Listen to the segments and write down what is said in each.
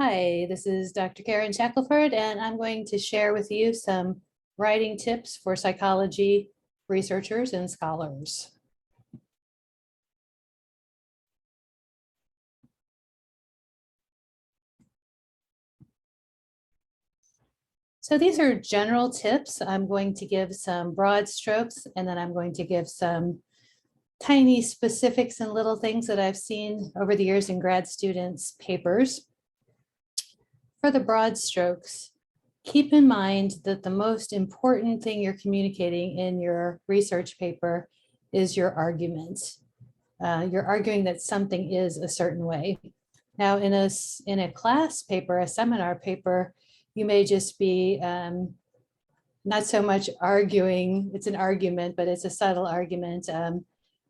Hi, this is Dr. Karen Shackelford, and I'm going to share with you some writing tips for psychology researchers and scholars. So these are general tips. I'm going to give some broad strokes, and then I'm going to give some tiny specifics and little things that I've seen over the years in grad students' papers. For the broad strokes, keep in mind that the most important thing you're communicating in your research paper is your argument. You're arguing that something is a certain way. Now, in a class paper, a seminar paper, you may just be not so much arguing, it's an argument, but it's a subtle argument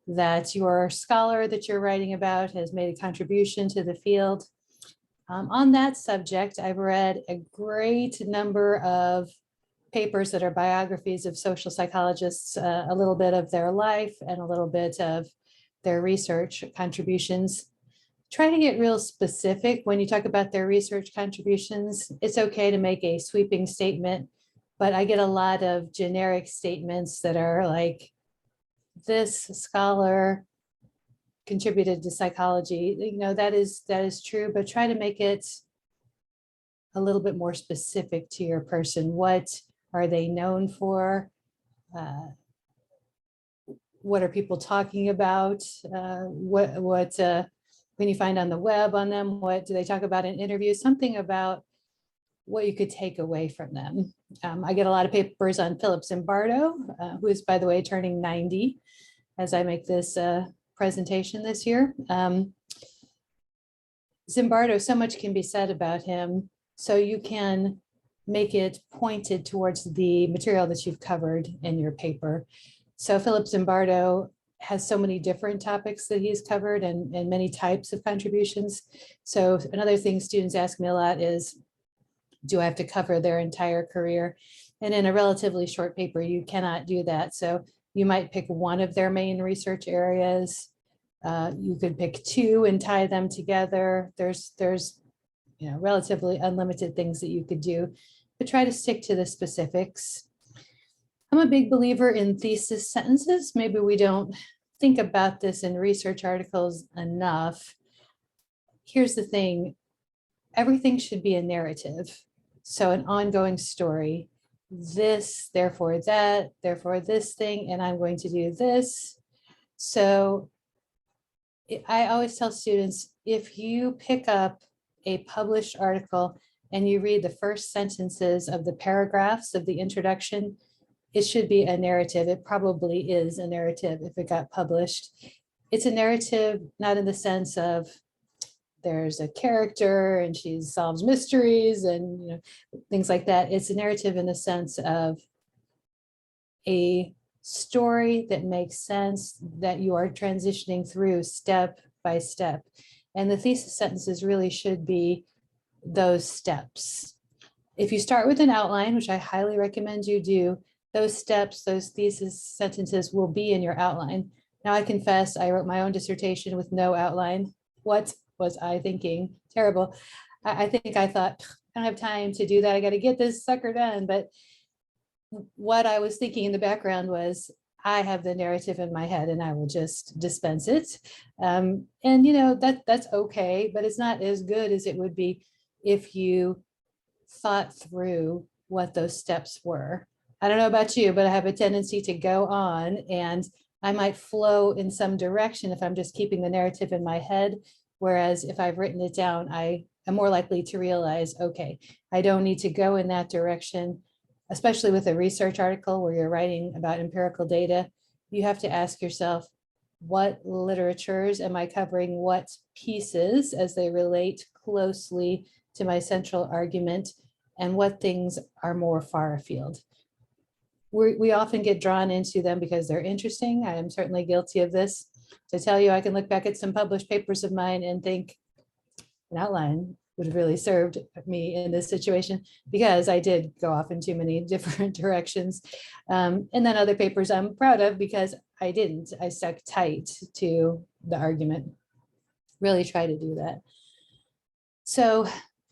that your scholar that you're writing about has made a contribution to the field. On that subject, I've read a great number of papers that are biographies of social psychologists, a little bit of their life and a little bit of their research contributions. Try to get real specific when you talk about their research contributions. It's okay to make a sweeping statement, but I get a lot of generic statements that are like, this scholar contributed to psychology. You know, that is true, but try to make it a little bit more specific to your person. What are they known for? What are people talking about? What can you find on the web on them? What do they talk about in interviews? Something about what you could take away from them. I get a lot of papers on Philip Zimbardo, who is, by the way, turning 90 as I make this presentation this year. Zimbardo, so much can be said about him, so you can make it pointed towards the material that you've covered in your paper. So Philip Zimbardo has so many different topics that he's covered and many types of contributions. So another thing students ask me a lot is, do I have to cover their entire career? And in a relatively short paper, you cannot do that. So you might pick one of their main research areas. You could pick two and tie them together. There's relatively unlimited things that you could do, but try to stick to the specifics. I'm a big believer in thesis sentences. Maybe we don't think about this in research articles enough. Here's the thing, everything should be a narrative. So an ongoing story, this, therefore that, therefore this thing, and I'm going to do this. So I always tell students, if you pick up a published article and you read the first sentences of the paragraphs of the introduction, it should be a narrative. It probably is a narrative if it got published. It's a narrative, not in the sense of there's a character and she solves mysteries and things like that. It's a narrative in the sense of a story that makes sense, that you are transitioning through step by step. And the thesis sentences really should be those steps. If you start with an outline, which I highly recommend you do, those steps, those thesis sentences will be in your outline. Now I confess, I wrote my own dissertation with no outline. What was I thinking? Terrible. I think I thought, I don't have time to do that. I got to get this sucker done. But what I was thinking in the background was, I have the narrative in my head and I will just dispense it. And that's okay, but it's not as good as it would be if you thought through what those steps were. I don't know about you, but I have a tendency to go on and I might flow in some direction if I'm just keeping the narrative in my head. Whereas if I've written it down, I am more likely to realize, okay, I don't need to go in that direction, especially with a research article where you're writing about empirical data. You have to ask yourself, what literatures am I covering, what pieces as they relate closely to my central argument, and what things are more far afield. We often get drawn into them because they're interesting. I am certainly guilty of this. To tell you, I can look back at some published papers of mine and think an outline would have really served me in this situation, because I did go off in too many different directions. And then other papers I'm proud of because I didn't. I stuck tight to the argument. Really try to do that. So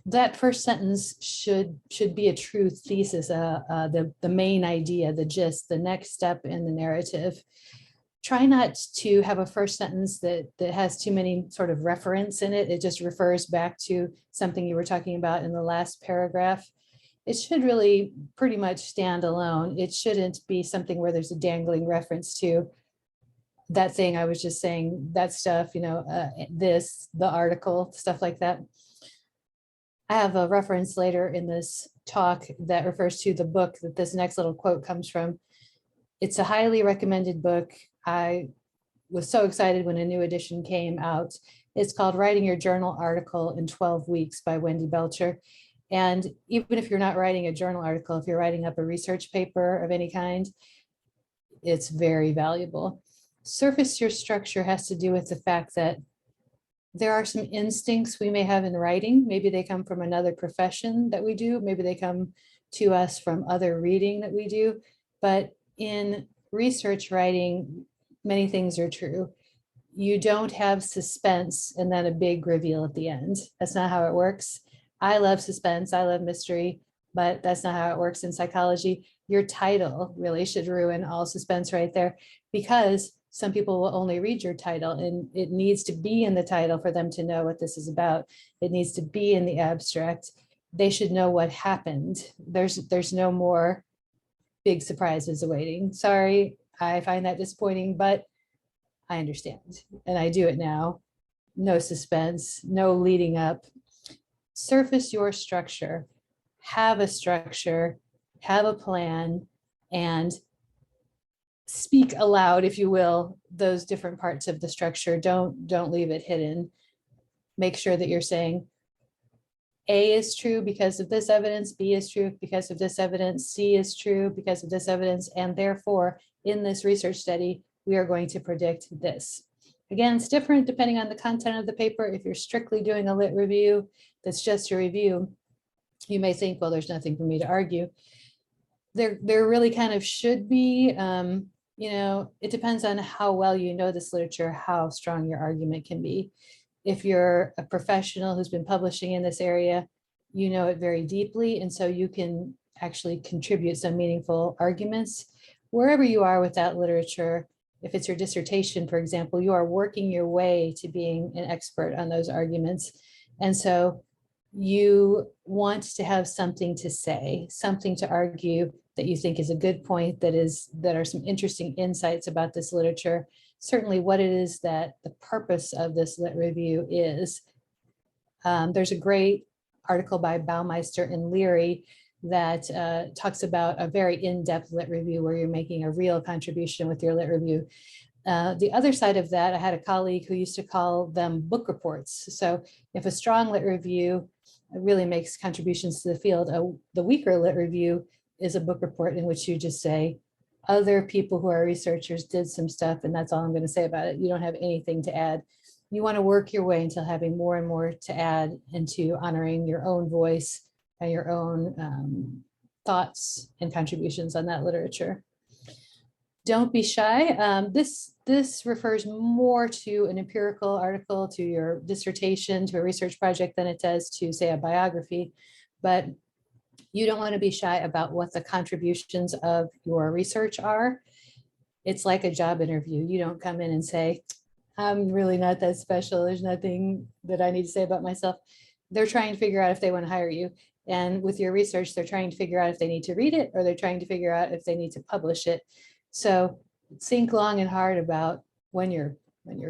that first sentence should be a true thesis, the main idea, the gist, the next step in the narrative. Try not to have a first sentence that has too many sort of reference in it. It just refers back to something you were talking about in the last paragraph. It should really pretty much stand alone. It shouldn't be something where there's a dangling reference to that thing I was just saying, that stuff, this, the article, stuff like that. I have a reference later in this talk that refers to the book that this next little quote comes from. It's a highly recommended book. I was so excited when a new edition came out. It's called Writing Your Journal Article in 12 Weeks by Wendy Belcher. And even if you're not writing a journal article, if you're writing up a research paper of any kind, it's very valuable. Surface your structure has to do with the fact that there are some instincts we may have in writing. Maybe they come from another profession that we do. Maybe they come to us from other reading that we do. But in research writing, many things are true. You don't have suspense and then a big reveal at the end. That's not how it works. I love suspense. I love mystery, but that's not how it works in psychology. Your title really should ruin all suspense right there, because some people will only read your title, and it needs to be in the title for them to know what this is about. It needs to be in the abstract. They should know what happened. There's no more big surprises awaiting. Sorry, I find that disappointing, but I understand, and I do it now. No suspense, no leading up. Surface your structure. Have a structure, have a plan, and speak aloud, if you will, those different parts of the structure. Don't leave it hidden. Make sure that you're saying A is true because of this evidence, B is true because of this evidence, C is true because of this evidence, and therefore, in this research study, we are going to predict this. Again, it's different depending on the content of the paper. If you're strictly doing a lit review, that's just a review, you may think, well, there's nothing for me to argue. There really kind of should be. It depends on how well you know this literature, how strong your argument can be. If you're a professional who's been publishing in this area, you know it very deeply, and so you can actually contribute some meaningful arguments. Wherever you are with that literature, if it's your dissertation, for example, you are working your way to being an expert on those arguments. And so you want to have something to say, something to argue that you think is a good point, that are some interesting insights about this literature, certainly what it is that the purpose of this lit review is. There's a great article by Baumeister and Leary that talks about a very in-depth lit review where you're making a real contribution with your lit review. The other side of that, I had a colleague who used to call them book reports. So if a strong lit review really makes contributions to the field, the weaker lit review is a book report in which you just say, other people who are researchers did some stuff, and that's all I'm going to say about it. You don't have anything to add. You want to work your way until having more and more to add, into honoring your own voice and your own thoughts and contributions on that literature. Don't be shy. This refers more to an empirical article, to your dissertation, to a research project than it does to, say, a biography. But you don't want to be shy about what the contributions of your research are. It's like a job interview. You don't come in and say, I'm really not that special. There's nothing that I need to say about myself. They're trying to figure out if they want to hire you. And with your research, they're trying to figure out if they need to read it, or they're trying to figure out if they need to publish it. So think long and hard about when you're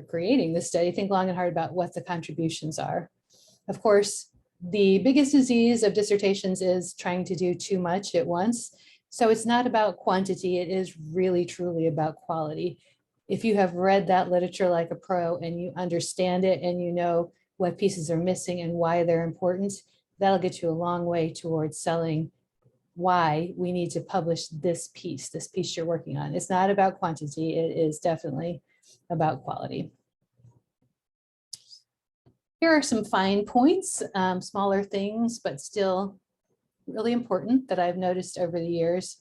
creating this study, think long and hard about what the contributions are. Of course, the biggest disease of dissertations is trying to do too much at once. So it's not about quantity, it is really truly about quality. If you have read that literature like a pro and you understand it and you know what pieces are missing and why they're important, that'll get you a long way towards selling why we need to publish this piece you're working on. It's not about quantity, it is definitely about quality. Here are some fine points, smaller things, but still really important that I've noticed over the years.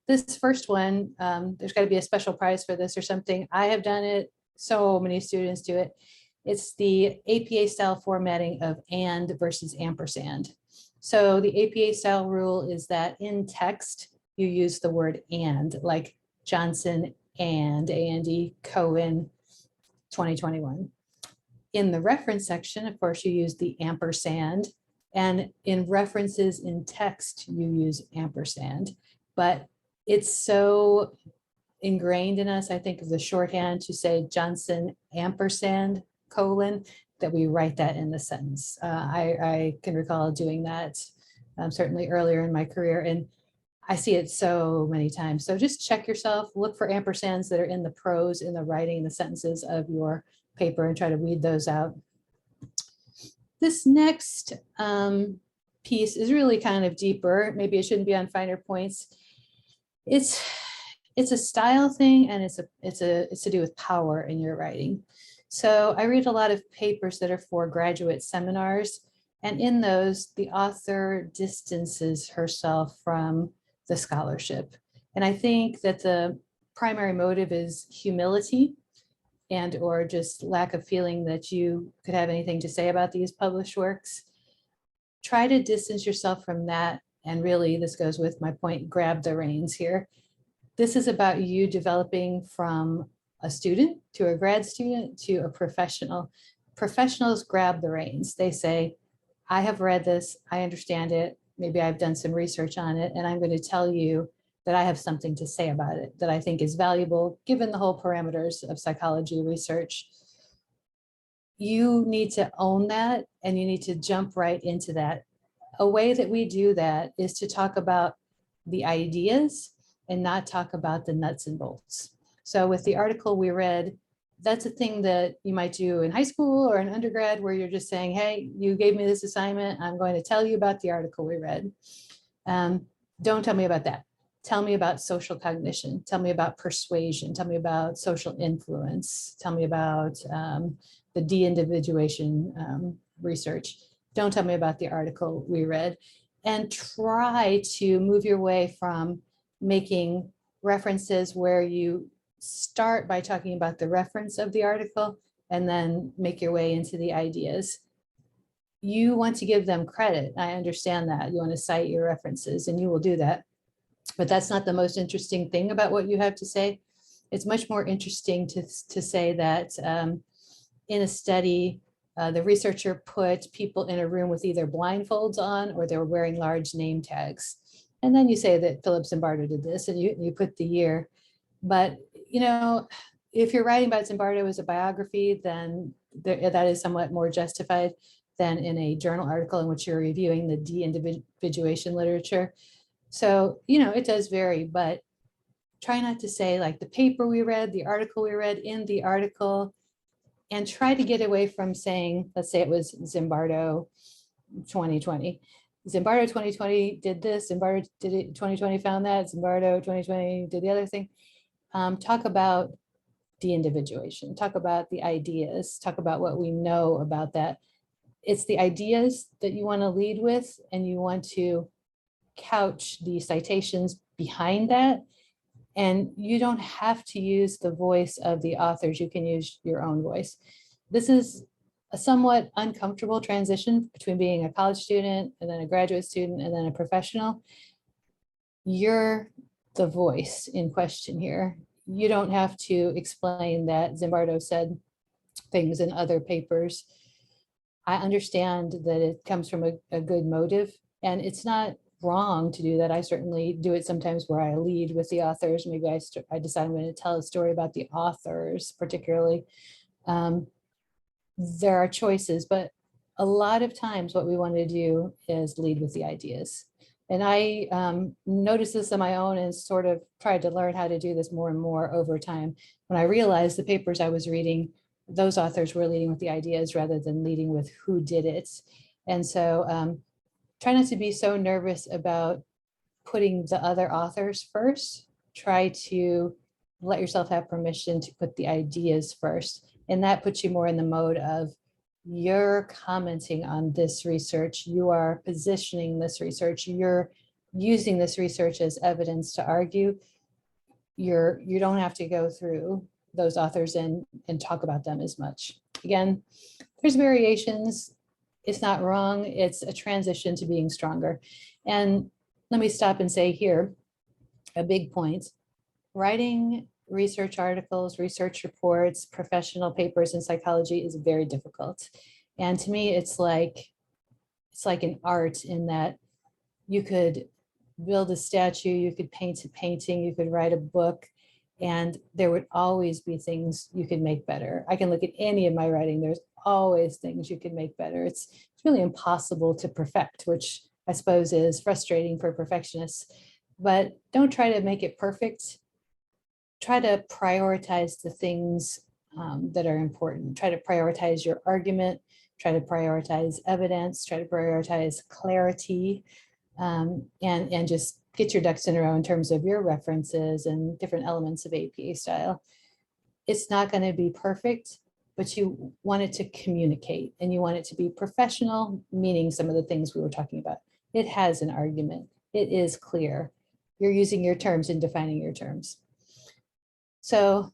This first one, there's got to be a special prize for this or something. I have done it. So many students do it. It's the APA style formatting of and versus ampersand. So the APA style rule is that in text, you use the word and, like Johnson and A&E Cohen 2021. In the reference section, of course, you use the ampersand, and in references in text, you use ampersand. But it's so ingrained in us, I think, of the shorthand to say Johnson ampersand colon, that we write that in the sentence. I can recall doing that certainly earlier in my career, and I see it so many times. So just check yourself, look for ampersands that are in the prose, in the writing, the sentences of your paper, and try to weed those out. This next piece is really kind of deeper. Maybe it shouldn't be on finer points. It's a style thing, and it's to do with power in your writing. So I read a lot of papers that are for graduate seminars, and in those, the author distances herself from the scholarship. And I think that the primary motive is humility, and or just lack of feeling that you could have anything to say about these published works. Try to distance yourself from that. And really, this goes with my point, grab the reins here. This is about you developing from a student to a grad student to a professional. Professionals grab the reins. They say, I have read this, I understand it, maybe I've done some research on it, and I'm going to tell you that I have something to say about it that I think is valuable, given the whole parameters of psychology research. You need to own that, and you need to jump right into that. A way that we do that is to talk about the ideas and not talk about the nuts and bolts. So with the article we read, that's a thing that you might do in high school or in undergrad, where you're just saying, hey, you gave me this assignment, I'm going to tell you about the article we read. Don't tell me about that. Tell me about social cognition. Tell me about persuasion. Tell me about social influence. Tell me about the de-individuation research. Don't tell me about the article we read. And try to move your way from making references where you start by talking about the reference of the article and then make your way into the ideas. You want to give them credit. I understand that. You want to cite your references, and you will do that. But that's not the most interesting thing about what you have to say. It's much more interesting to say that in a study, the researcher put people in a room with either blindfolds on or they were wearing large name tags. And then you say that Philip Zimbardo did this, and you put the year. But, you know, if you're writing about Zimbardo as a biography, then that is somewhat more justified than in a journal article in which you're reviewing the de-individuation literature. So, you know, it does vary, but try not to say like the paper we read, the article we read in the article, and try to get away from saying, let's say it was Zimbardo 2020. Zimbardo 2020 did this, Zimbardo did it, 2020 found that, Zimbardo 2020 did the other thing. Talk about de-individuation, talk about the ideas, talk about what we know about that. It's the ideas that you want to lead with, and you want to couch the citations behind that. And you don't have to use the voice of the authors. You can use your own voice. This is a somewhat uncomfortable transition between being a college student and then a graduate student and then a professional. You're the voice in question here. You don't have to explain that Zimbardo said things in other papers. I understand that it comes from a good motive, and it's not wrong to do that. I certainly do it sometimes where I lead with the authors. Maybe I decide I'm going to tell a story about the authors particularly. There are choices, but a lot of times what we want to do is lead with the ideas. And I noticed this on my own and sort of tried to learn how to do this more and more over time. When I realized the papers I was reading, those authors were leading with the ideas rather than leading with who did it. And so try not to be so nervous about putting the other authors first. Try to let yourself have permission to put the ideas first. And that puts you more in the mode of you're commenting on this research, you are positioning this research, you're using this research as evidence to argue. You don't have to go through those authors and talk about them as much. Again, there's variations. It's not wrong. It's a transition to being stronger. And let me stop and say here, a big point, writing research articles, research reports, professional papers in psychology is very difficult. And to me, it's like an art in that you could build a statue, you could paint a painting, you could write a book, and there would always be things you could make better. I can look at any of my writing, there's always things you could make better. It's really impossible to perfect, which I suppose is frustrating for perfectionists, but don't try to make it perfect. Try to prioritize the things that are important. Try to prioritize your argument, try to prioritize evidence, try to prioritize clarity, and just get your ducks in a row in terms of your references and different elements of APA style. It's not going to be perfect, but you want it to communicate and you want it to be professional, meaning some of the things we were talking about. It has an argument. It is clear. You're using your terms and defining your terms. So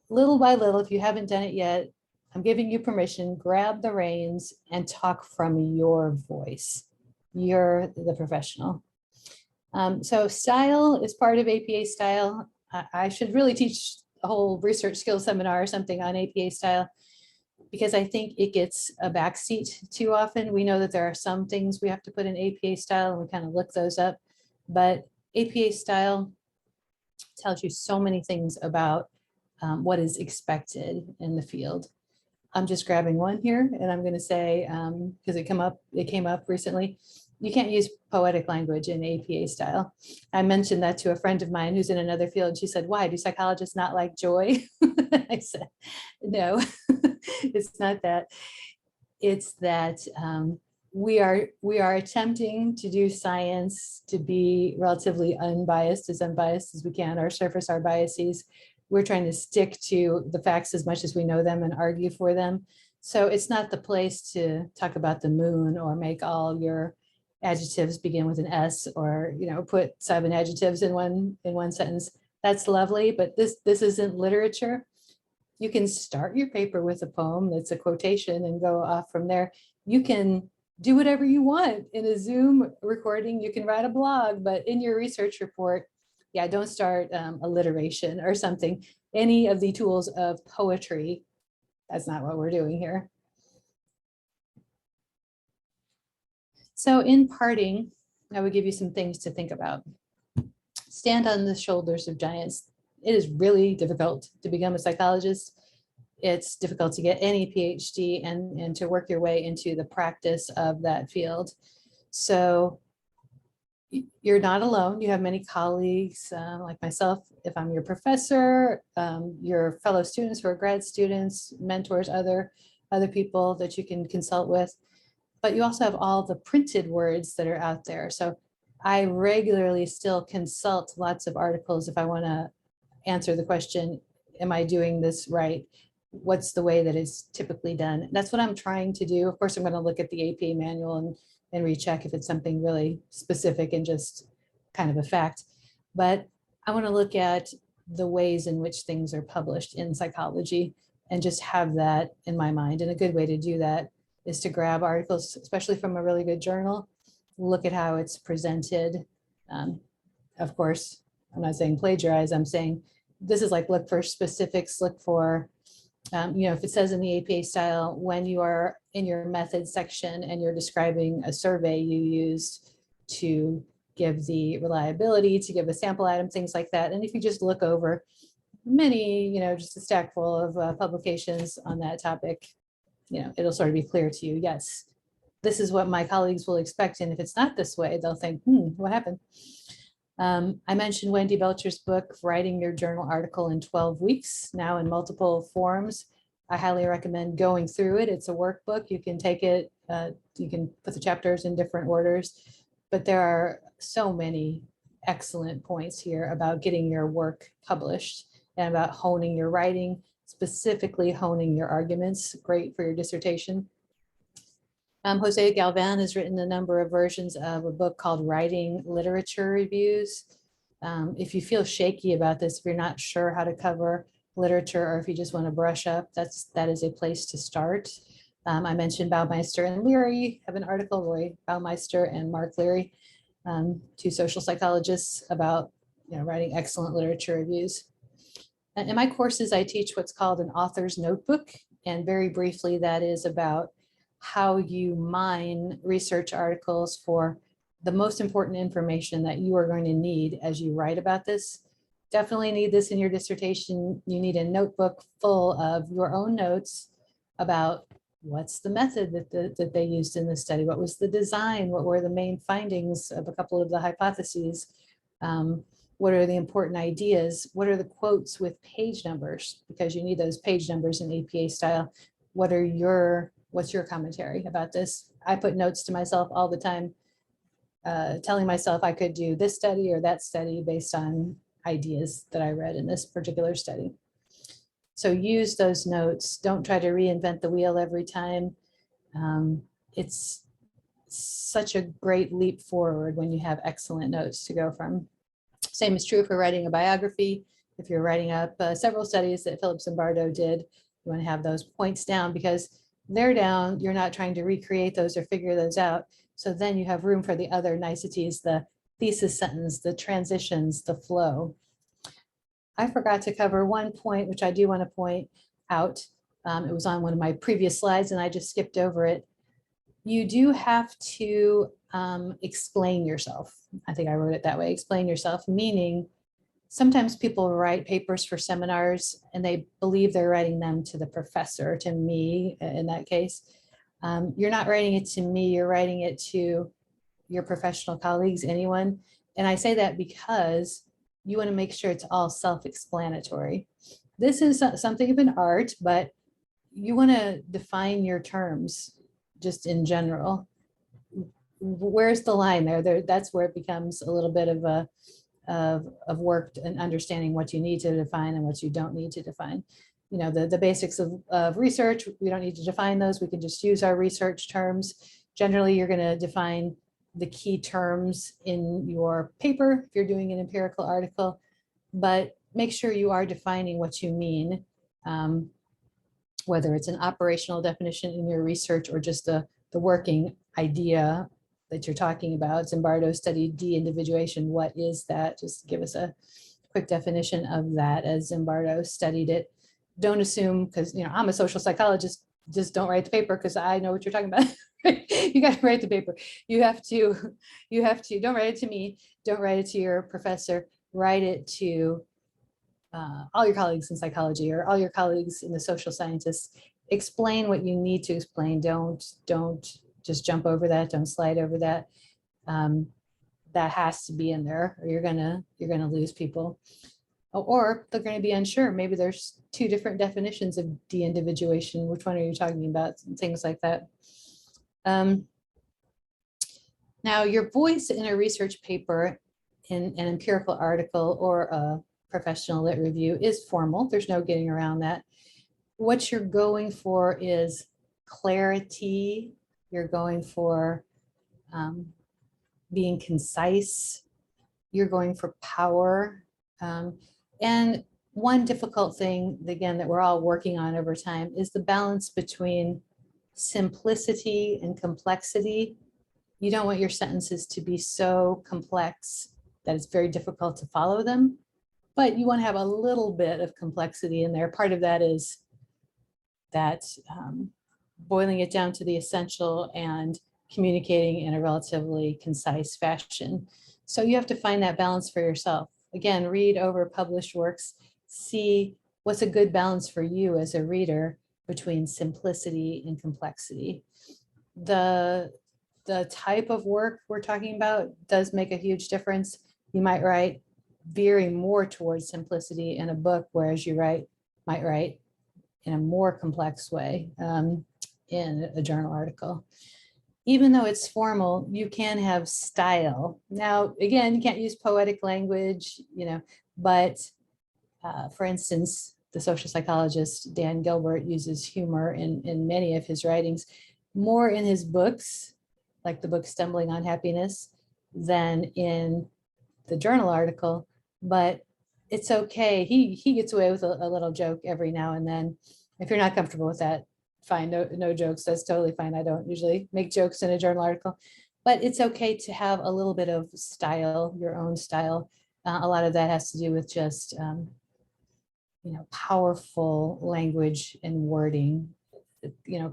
little by little, if you haven't done it yet, I'm giving you permission, grab the reins and talk from your voice. You're the professional. So style is part of APA style. I should really teach a whole research skills seminar or something on APA style, because I think it gets a backseat too often. We know that there are some things we have to put in APA style and we kind of look those up, but APA style tells you so many things about what is expected in the field. I'm just grabbing one here and I'm going to say, because it came up recently, you can't use poetic language in APA style. I mentioned that to a friend of mine who's in another field. She said, why, do psychologists not like joy? I said, no, it's not that. It's that we are attempting to do science to be relatively unbiased as we can, or surface our biases. We're trying to stick to the facts as much as we know them and argue for them. So it's not the place to talk about the moon or make all your adjectives begin with an S, or put 7 adjectives in one sentence. That's lovely, but this isn't literature. You can start your paper with a poem that's a quotation and go off from there. You can do whatever you want in a Zoom recording. You can write a blog, but in your research report, yeah, don't start alliteration or something. Any of the tools of poetry, that's not what we're doing here. So in parting, I would give you some things to think about. Stand on the shoulders of giants. It is really difficult to become a psychologist. It's difficult to get any PhD and to work your way into the practice of that field. So you're not alone. You have many colleagues like myself, if I'm your professor, your fellow students who are grad students, mentors, other people that you can consult with. But you also have all the printed words that are out there. So I regularly still consult lots of articles if I want to answer the question, am I doing this right? What's the way that it's typically done? That's what I'm trying to do. Of course, I'm going to look at the APA manual and recheck if it's something really specific and just kind of a fact. But I want to look at the ways in which things are published in psychology and just have that in my mind. And a good way to do that is to grab articles, especially from a really good journal, look at how it's presented. Of course, I'm not saying plagiarize, I'm saying this is like, look for specifics, look for, if it says in the APA style, when you are in your method section and you're describing a survey you used to give the reliability, to give a sample item, things like that. And if you just look over many, just a stack full of publications on that topic, it'll sort of be clear to you, yes, this is what my colleagues will expect. And if it's not this way, they'll think, what happened? I mentioned Wendy Belcher's book, Writing Your Journal Article in 12 Weeks, now in multiple forms. I highly recommend going through it. It's a workbook. You can take it, you can put the chapters in different orders, but there are so many excellent points here about getting your work published and about honing your writing, specifically honing your arguments. Great for your dissertation. Jose Galvan has written a number of versions of a book called Writing Literature Reviews. If you feel shaky about this, if you're not sure how to cover literature, or if you just want to brush up, that is a place to start. I mentioned Baumeister and Leary have an article, Roy Baumeister and Mark Leary, two social psychologists, about writing excellent literature reviews. And in my courses, I teach what's called an author's notebook. And very briefly, that is about how you mine research articles for the most important information that you are going to need as you write about this. Definitely need this in your dissertation. You need a notebook full of your own notes about what's the method that they used in this study, what was the design, what were the main findings of a couple of the hypotheses, what are the important ideas, what are the quotes with page numbers, because you need those page numbers in APA style. What's your commentary about this? I put notes to myself all the time, telling myself I could do this study or that study based on ideas that I read in this particular study. So use those notes. Don't try to reinvent the wheel every time. It's such a great leap forward when you have excellent notes to go from. Same is true for writing a biography. If you're writing up several studies that Philip Zimbardo did, you want to have those points down, because they're down. You're not trying to recreate those or figure those out. So then you have room for the other niceties, the thesis sentence, the transitions, the flow. I forgot to cover one point, which I do want to point out. It was on one of my previous slides and I just skipped over it. You do have to explain yourself. I think I wrote it that way, explain yourself, meaning sometimes people write papers for seminars and they believe they're writing them to the professor, to me in that case. You're not writing it to me, you're writing it to your professional colleagues, anyone. And I say that because you want to make sure it's all self-explanatory. This is something of an art, but you want to define your terms just in general. Where's the line there? That's where it becomes a little bit of work and understanding what you need to define and what you don't need to define. The basics of research, we don't need to define those. We can just use our research terms. Generally, you're going to define the key terms in your paper if you're doing an empirical article, but make sure you are defining what you mean, whether it's an operational definition in your research or just the working idea that you're talking about. Zimbardo studied de-individuation. What is that? Just give us a quick definition of that as Zimbardo studied it. Don't assume, because I'm a social psychologist, just don't write the paper because I know what you're talking about. You got to write the paper. You have to, don't write it to me, don't write it to your professor, write it to all your colleagues in psychology or all your colleagues in the social sciences. Explain what you need to explain. Don't just jump over that, don't slide over that. That has to be in there or you're gonna lose people. Or they're going to be unsure. Maybe there's two different definitions of de-individuation. Which one are you talking about? And things like that. Now, your voice in a research paper, in an empirical article or a professional lit review is formal. There's no getting around that. What you're going for is clarity. You're going for being concise. You're going for power. And one difficult thing, again, that we're all working on over time is the balance between simplicity and complexity. You don't want your sentences to be so complex that it's very difficult to follow them, but you want to have a little bit of complexity in there. Part of that is that boiling it down to the essential and communicating in a relatively concise fashion. So you have to find that balance for yourself. Again, read over published works, see what's a good balance for you as a reader between simplicity and complexity. The type of work we're talking about does make a huge difference. You might write veering more towards simplicity in a book, whereas you might write in a more complex way in a journal article. Even though it's formal, you can have style. Now, again, you can't use poetic language, but for instance, the social psychologist Dan Gilbert uses humor in many of his writings, more in his books, like the book Stumbling on Happiness, than in the journal article. But it's okay. He gets away with a little joke every now and then. If you're not comfortable with that, fine, no jokes, that's totally fine. I don't usually make jokes in a journal article, but it's okay to have a little bit of style, your own style. A lot of that has to do with just powerful language and wording.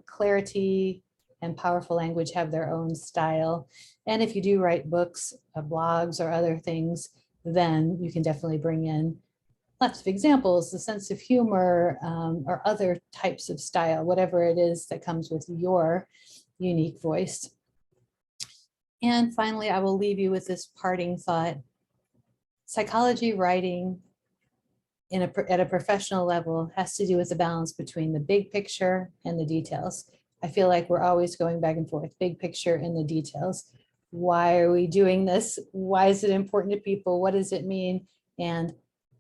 Clarity and powerful language have their own style. And if you do write books, blogs, or other things, then you can definitely bring in lots of examples, the sense of humor, or other types of style, whatever it is that comes with your unique voice. And finally, I will leave you with this parting thought. Psychology writing at a professional level has to do with the balance between the big picture and the details. I feel like we're always going back and forth, big picture and the details. Why are we doing this? Why is it important to people? What does it mean? And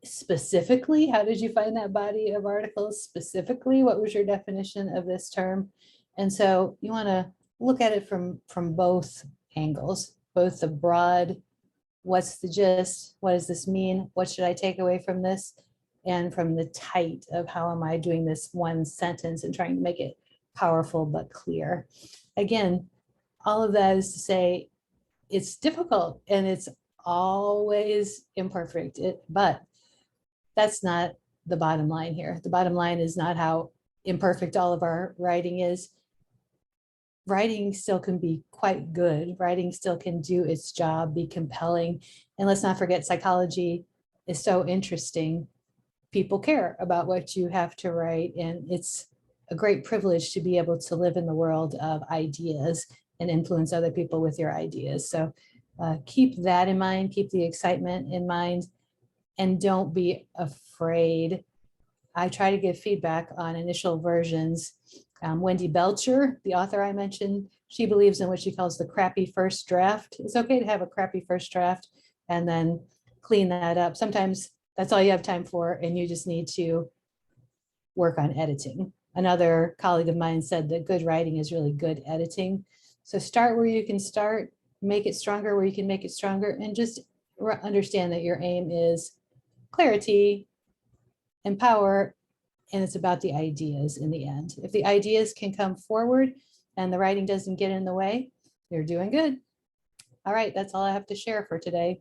specifically, how did you find that body of articles? Specifically, what was your definition of this term? And so you want to look at it from both angles, both the broad, what's the gist? What does this mean? What should I take away from this? And from the tight of how am I doing this one sentence and trying to make it powerful but clear. Again, all of that is to say it's difficult and it's always imperfect, but that's not the bottom line here. The bottom line is not how imperfect all of our writing is. Writing still can be quite good. Writing still can do its job, be compelling. And let's not forget, psychology is so interesting. People care about what you have to write, and it's a great privilege to be able to live in the world of ideas and influence other people with your ideas. So keep that in mind, keep the excitement in mind, and don't be afraid. I try to give feedback on initial versions. Wendy Belcher, the author I mentioned, she believes in what she calls the crappy first draft. It's okay to have a crappy first draft and then clean that up. Sometimes that's all you have time for, and you just need to work on editing. Another colleague of mine said that good writing is really good editing. So start where you can start, make it stronger where you can make it stronger, and just understand that your aim is clarity and power, and it's about the ideas in the end. If the ideas can come forward and the writing doesn't get in the way, you're doing good. All right, that's all I have to share for today.